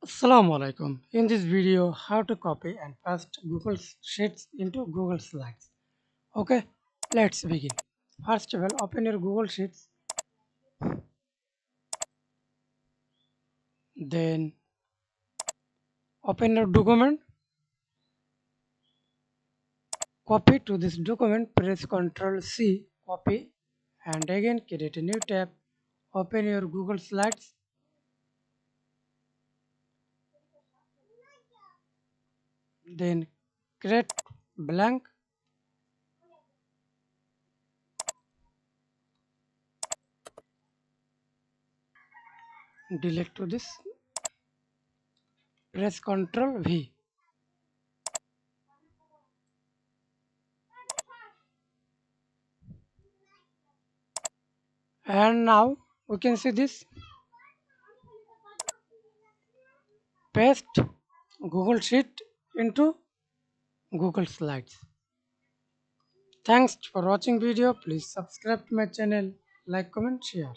Assalamu Walaikum. In this video, how to copy and paste Google Sheets into Google Slides. Okay, let's begin. First of all, open your Google Sheets, then open your document, copy to this document, press Ctrl C, copy, and again create a new tab. Open your Google Slides, then create blank, delete to this, press Ctrl V. And now we can see this paste Google Sheet into Google Slides. Thanks for watching video. Please subscribe to my channel, like, comment, share.